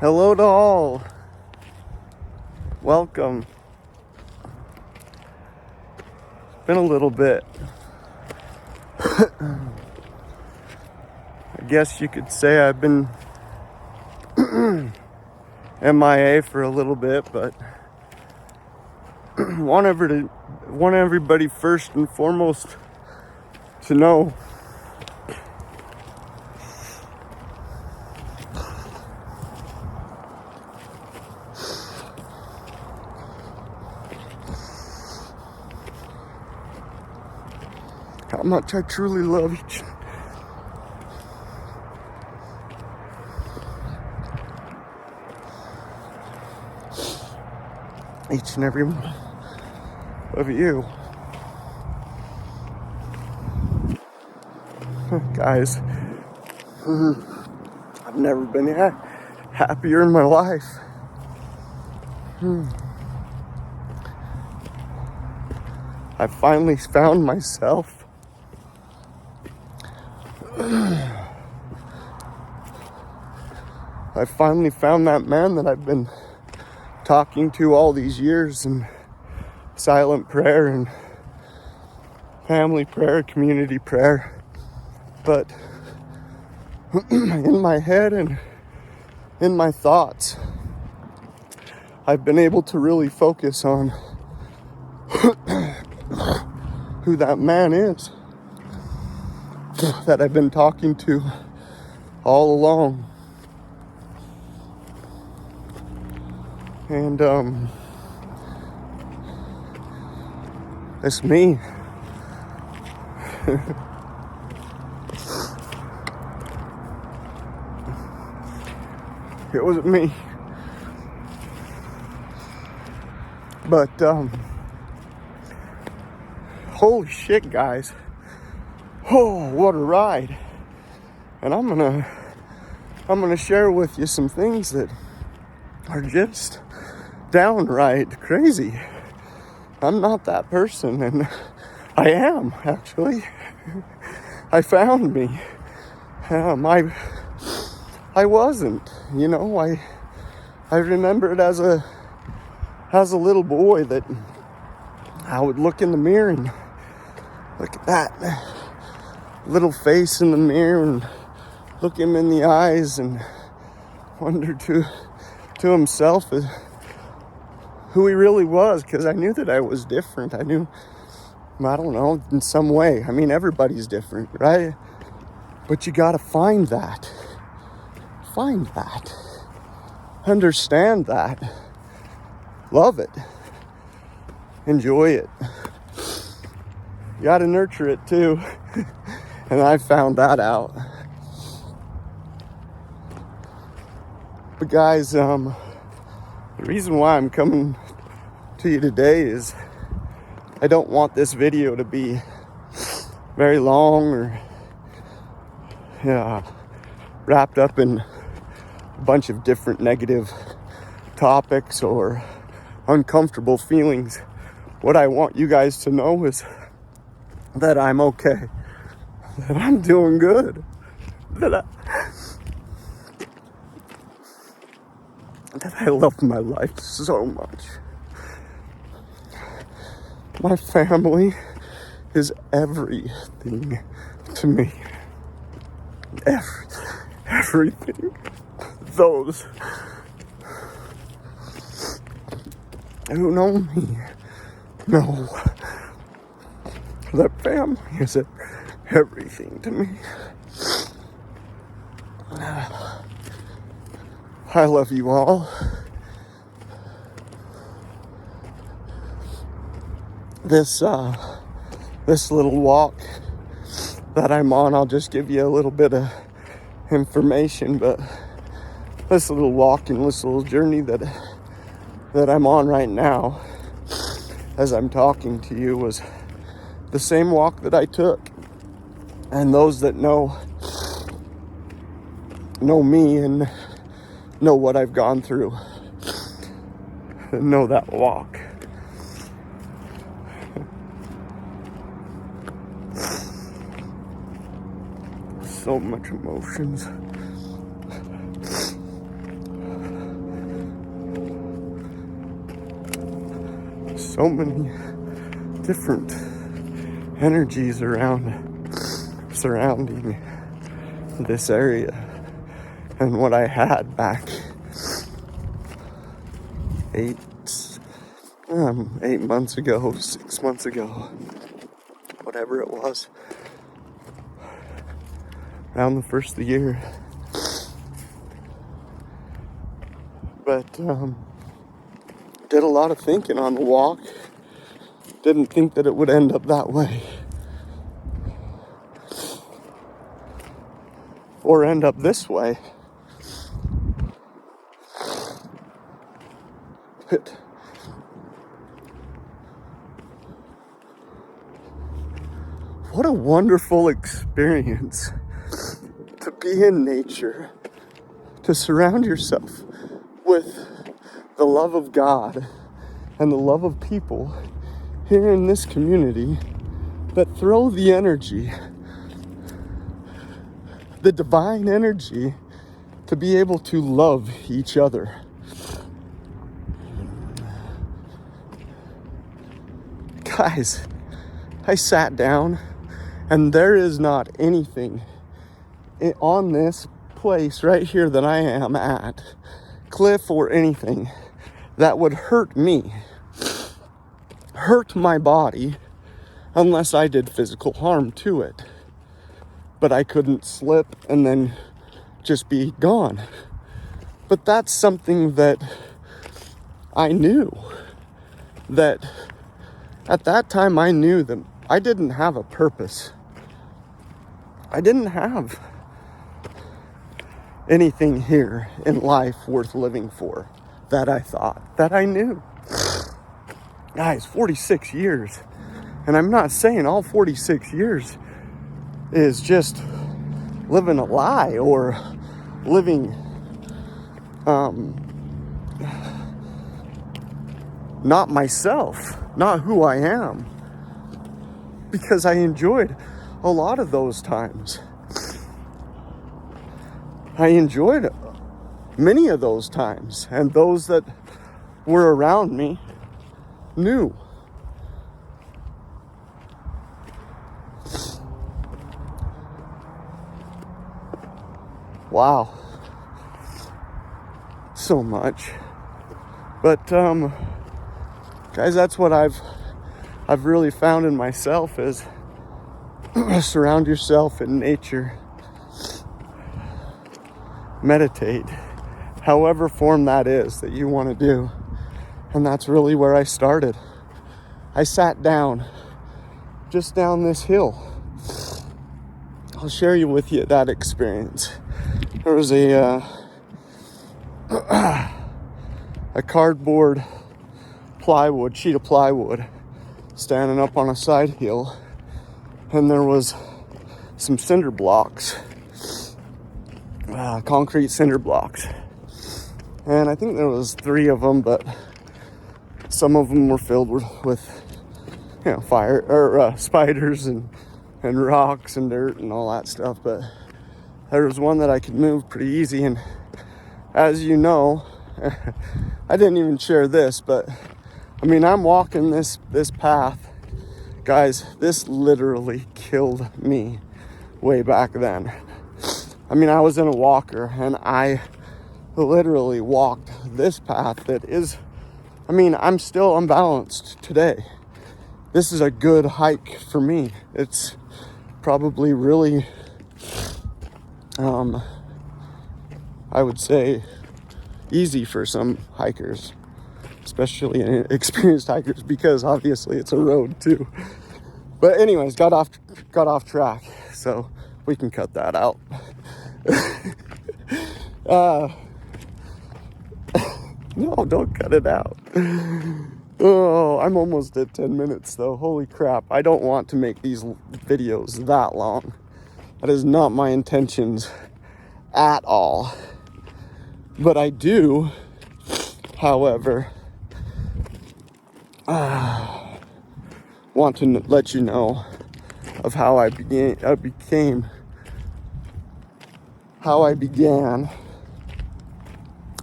Hello to all. Welcome. It's been a little bit. I guess you could say I've been MIA for a little bit, but want everybody first and foremost to know how much I truly love each and every one of you. Guys, I've never been happier in my life. I finally found myself. I finally found that man that I've been talking to all these years in silent prayer and family prayer, community prayer. But in my head and in my thoughts, I've been able to really focus on who that man is that I've been talking to all along. And it's me. It wasn't me. But holy shit, guys. Oh, what a ride. And I'm gonna share with you some things that are just downright crazy. I'm not that person, and I am, actually. I found me. I wasn't, you know. I remember it as a little boy that I would look in the mirror and look at that little face in the mirror and look him in the eyes and wonder to himself who he really was, because I knew that I was different. I knew, I don't know, in some way. I mean, everybody's different, right? But you gotta find that. Find that. Understand that. Love it. Enjoy it. You gotta nurture it too. And I found that out. But guys, the reason why I'm coming to you today is I don't want this video to be very long or wrapped up in a bunch of different negative topics or uncomfortable feelings. What I want you guys to know is that I'm okay, that I'm doing good, that I love my life so much. My family is everything to me. Everything. Those who know me know that family is everything to me. I love you all. This little walk that I'm on, I'll just give you a little bit of information, but this little walk and this little journey that I'm on right now as I'm talking to you was the same walk that I took. And those that know me and know what I've gone through and know that walk. So much emotions. so many different energies surrounding this area, and what I had back 8 months ago, 6 months ago, whatever it was, around the first of the year. But did a lot of thinking on the walk. Didn't think that it would end up that way, or end up this way. But what a wonderful experience to be in nature, to surround yourself with the love of God and the love of people here in this community that throw the energy, the divine energy, to be able to love each other. Guys, I sat down, and there is not anything on this place right here that I am at, cliff or anything, that would hurt me, hurt my body, unless I did physical harm to it. But I couldn't slip and then just be gone. But that's something that I knew. That at that time I knew that I didn't have a purpose. I didn't have anything here in life worth living for, that I thought, that I knew. Guys, 46 years. And I'm not saying all 46 years is just living a lie or living not myself, not who I am. Because I enjoyed a lot of those times. I enjoyed many of those times, and those that were around me knew. Wow. So much. But guys, that's what I've really found in myself is surround yourself in nature. Meditate, however form that is that you want to do. And that's really where I started. I sat down just down this hill. I'll share with you that experience. There was a cardboard sheet of plywood standing up on a side hill, and there was some cinder blocks, concrete cinder blocks, and I think there was 3 of them, but some of them were filled with fire or spiders and rocks and dirt and all that stuff. But there was one that I could move pretty easy, and as you know, I didn't even share this, but I mean, I'm walking this path. Guys, this literally killed me way back then. I mean, I was in a walker, and I literally walked this path that is, I mean, I'm still unbalanced today. This is a good hike for me. It's probably really, I would say, easy for some hikers, especially experienced hikers, because obviously it's a road too. But anyways, got off track, so we can cut that out. No, don't cut it out. Oh, I'm almost at 10 minutes though. Holy crap. I don't want to make these videos that long. That is not my intentions at all. But I do, however, want to let you know of how I began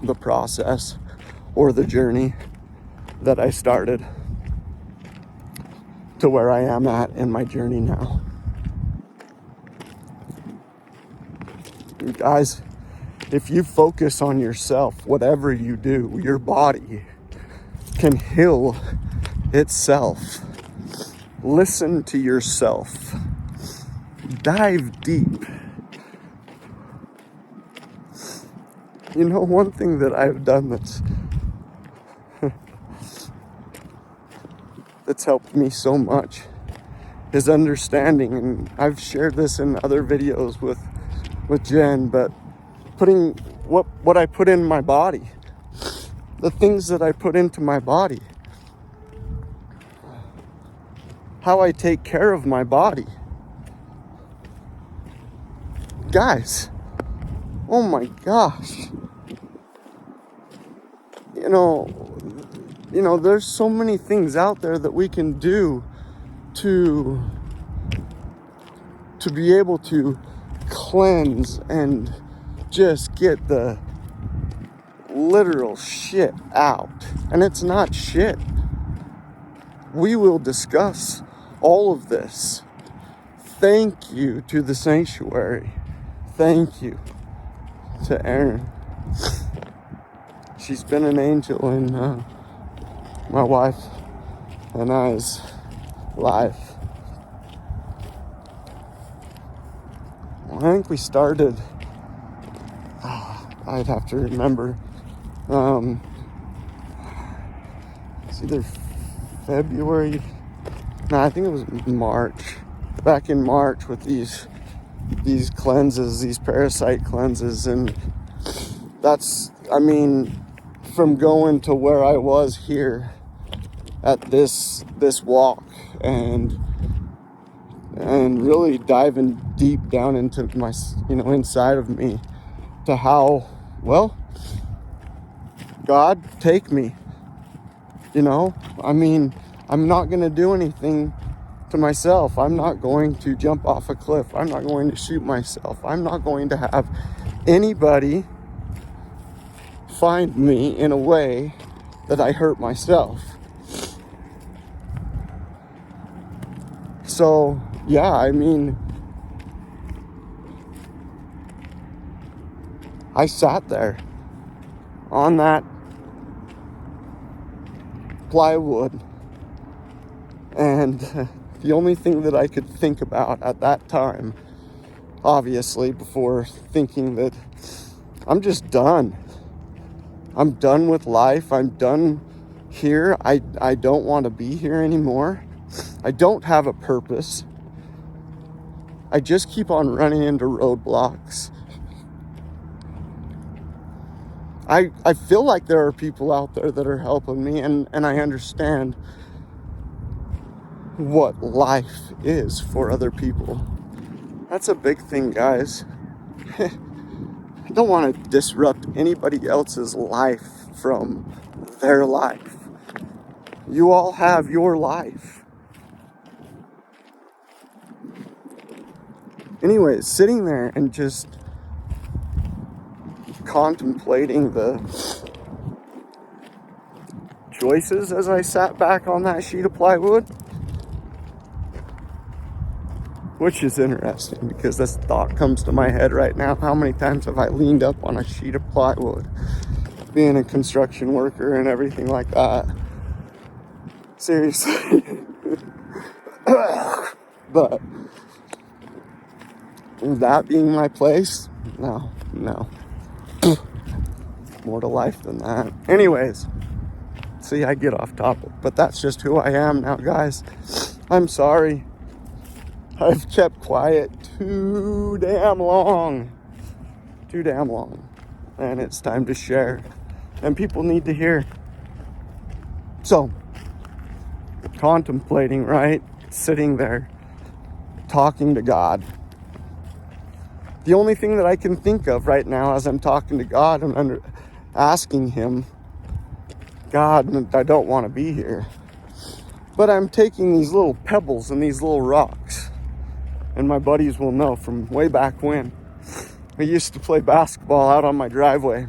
the process or the journey that I started. to where I am at in my journey now. You guys, if you focus on yourself, whatever you do, your body can heal itself. Listen to yourself. Dive deep. You know, one thing that I've done that's helped me so much is understanding, and I've shared this in other videos with Jen, but putting what I put in my body, the things that I put into my body, how I take care of my body. Guys, oh my gosh. You know, there's so many things out there that we can do to be able to cleanse and just get the literal shit out. And it's not shit. We will discuss all of this. Thank you to the sanctuary. Thank you to Erin. She's been an angel in my wife and I's life. I think we started, I'd have to remember, it's either February, no, I think it was March, back in March with these cleanses, these parasite cleanses. And that's, I mean, from going to where I was here at this walk and really diving deep down into my, inside of me, to how, well, God, take me. I mean, I'm not going to do anything to myself. I'm not going to jump off a cliff. I'm not going to shoot myself. I'm not going to have anybody find me in a way that I hurt myself. So, yeah, I mean, I sat there on that plywood, and the only thing that I could think about at that time, obviously, before thinking that I'm just done. I'm done with life. I'm done here. I don't want to be here anymore. I don't have a purpose. I just keep on running into roadblocks. I feel like there are people out there that are helping me, and I understand what life is for other people. That's a big thing, guys. I don't want to disrupt anybody else's life from their life. You all have your life. Anyways, sitting there and just contemplating the choices as I sat back on that sheet of plywood, which is interesting because this thought comes to my head right now. How many times have I leaned up on a sheet of plywood, being a construction worker and everything like that? Seriously. But that being my place, no. More to life than that. Anyways, see, I get off topic, but that's just who I am now, guys. I'm sorry. I've kept quiet too damn long. And it's time to share. And people need to hear. So, contemplating, right? Sitting there, talking to God. The only thing that I can think of right now as I'm talking to God and asking Him, God, I don't want to be here. But I'm taking these little pebbles and these little rocks. And my buddies will know from way back when. We used to play basketball out on my driveway.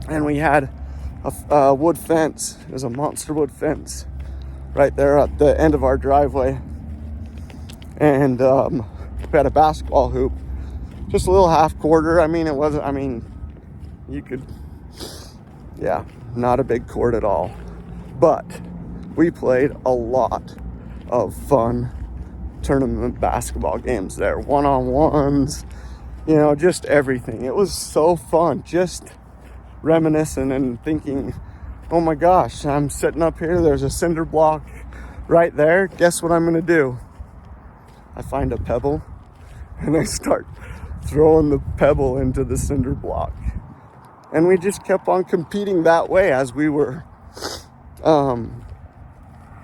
And we had a wood fence. It was a monster wood fence right there at the end of our driveway. And we had a basketball hoop, just a little half quarter. I mean, it wasn't, I mean, you could, yeah, not a big court at all. But we played a lot of fun tournament basketball games there, one-on-ones, you know, just everything. It was so fun, just reminiscing and thinking, oh my gosh, I'm sitting up here, there's a cinder block right there. Guess what I'm gonna do? I find a pebble and I start throwing the pebble into the cinder block. And we just kept on competing that way as we were,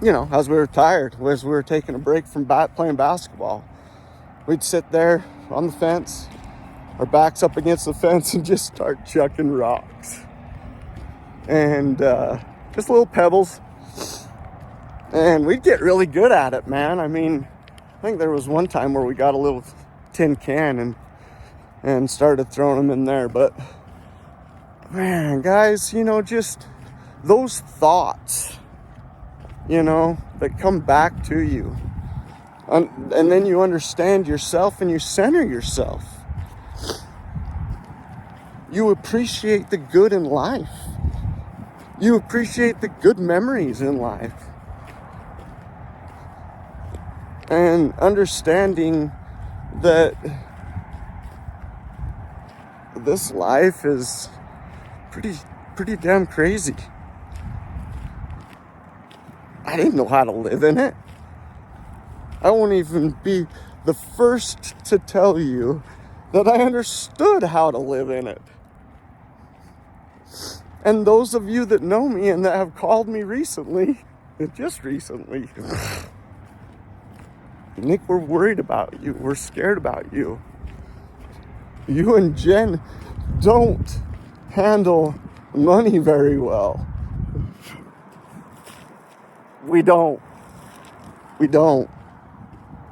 you know, as we were tired, as we were taking a break from playing basketball. We'd sit there on the fence, our backs up against the fence, and just start chucking rocks. And just little pebbles. And we'd get really good at it, man. I mean, I think there was one time where we got a little tin can and started throwing them in there. But, man, guys, you know, just those thoughts, you know, that come back to you. And then you understand yourself and you center yourself. You appreciate the good in life. You appreciate the good memories in life. And understanding that this life is pretty damn crazy. I didn't know how to live in it. I won't even be the first to tell you that I understood how to live in it. And those of you that know me and that have called me recently, just recently, Nick, we're worried about you. We're scared about you. You and Jen don't handle money very well. We don't.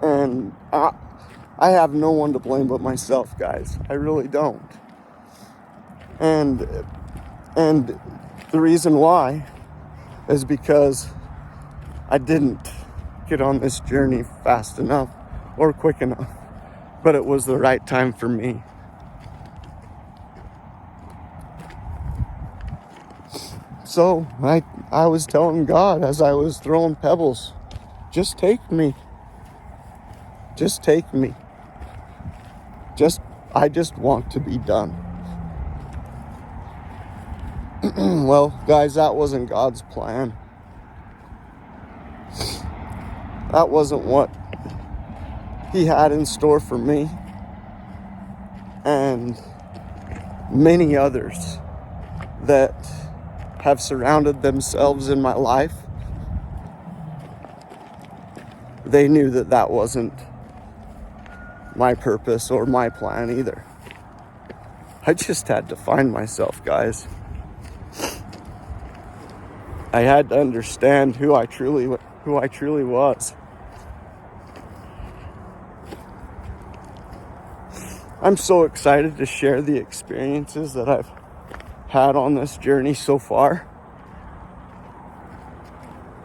And I have no one to blame but myself, guys. I really don't. And the reason why is because I didn't get on this journey fast enough or quick enough, but it was the right time for me. So I was telling God as I was throwing pebbles, just take me. Just take me. I just want to be done. Well, guys, that wasn't God's plan. That wasn't what He had in store for me and many others that have surrounded themselves in my life. They knew that that wasn't my purpose or my plan either. I just had to find myself, guys. I had to understand who I truly was. I'm so excited to share the experiences that I've had on this journey so far.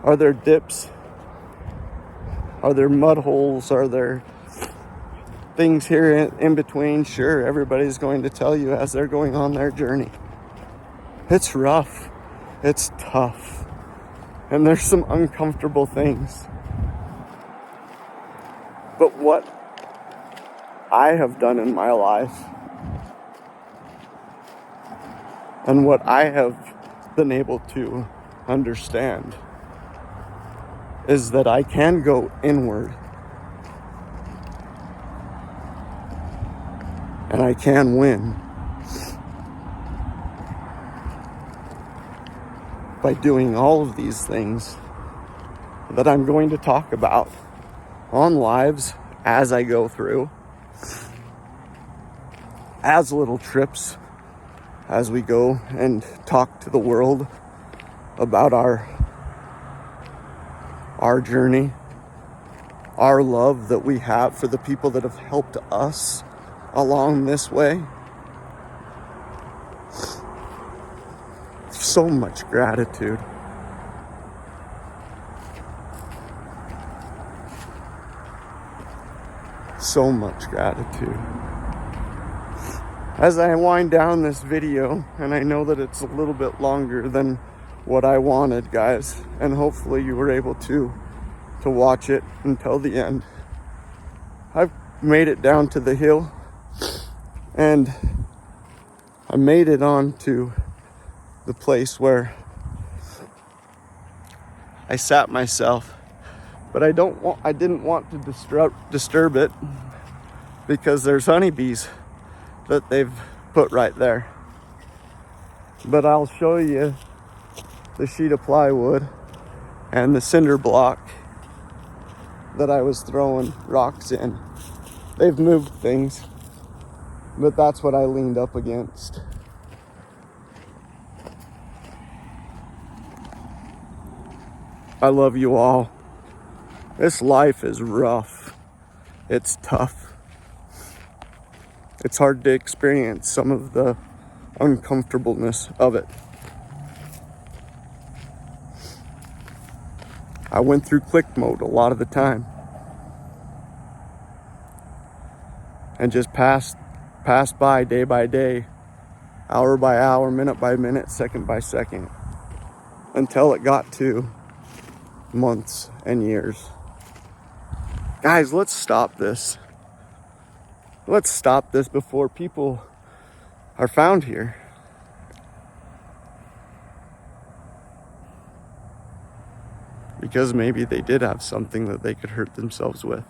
Are there dips? Are there mud holes? Are there things here in between? Sure, everybody's going to tell you as they're going on their journey. It's rough. It's tough. And there's some uncomfortable things. But what I have done in my life and what I have been able to understand is that I can go inward and I can win by doing all of these things that I'm going to talk about on lives as I go through, as little trips, as we go and talk to the world about our journey, our love that we have for the people that have helped us along this way. So much gratitude. So much gratitude. As I wind down this video, and I know that it's a little bit longer than what I wanted, guys, and hopefully you were able to watch it until the end. I've made it down to the hill, and I made it on to the place where I sat myself, but I didn't want to disturb it because there's honeybees that they've put right there. But I'll show you the sheet of plywood and the cinder block that I was throwing rocks in. They've moved things, but that's what I leaned up against. I love you all. This life is rough. It's tough. It's hard to experience some of the uncomfortableness of it. I went through click mode a lot of the time and just passed by day by day, hour by hour, minute by minute, second by second, until it got to months and years. Guys, let's stop this. Let's stop this before people are found here. Because maybe they did have something that they could hurt themselves with,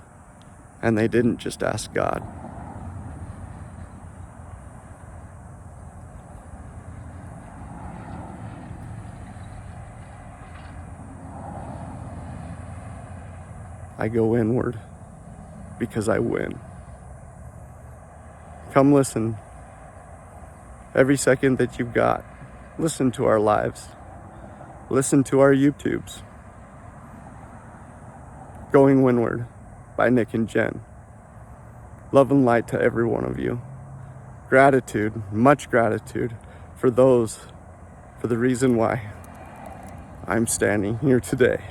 and they didn't just ask God. I go inward because I win. Come listen. Every second that you've got, listen to our lives. Listen to our YouTubes. Going Windward by Nick and Jen. Love and light to every one of you. Gratitude, much gratitude for the reason why I'm standing here today.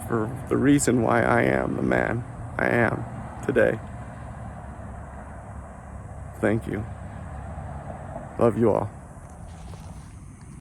For the reason why I am the man I am today. Thank you. Love you all.